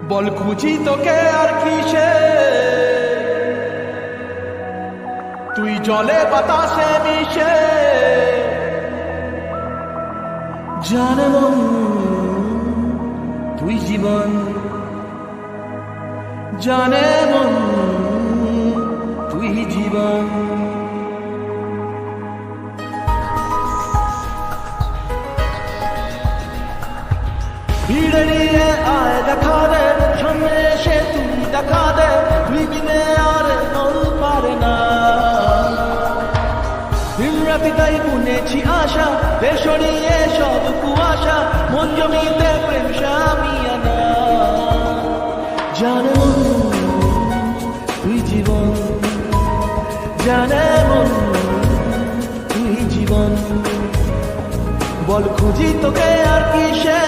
বল খুঁজি তোকে আর কিসে, তুই জলে বাতাসে মিশে। জানে মন তুই জীবন, জানে মন তুই জীবন। ভিড়ে নিয়ে আয় দেখা দে, সামনে এসে তুই দেখা দে, তুই বিনে আর মন পারে না। দিন রাতি তাই বুনেছি আশা, বেসরিয়ে সব কুয়াশা, মন জমিতে প্রেম সামিয়ানা। জানে মন তুই জীবন, জানে মন তুই জীবন। বল খুঁজি তোকে আর কিসে,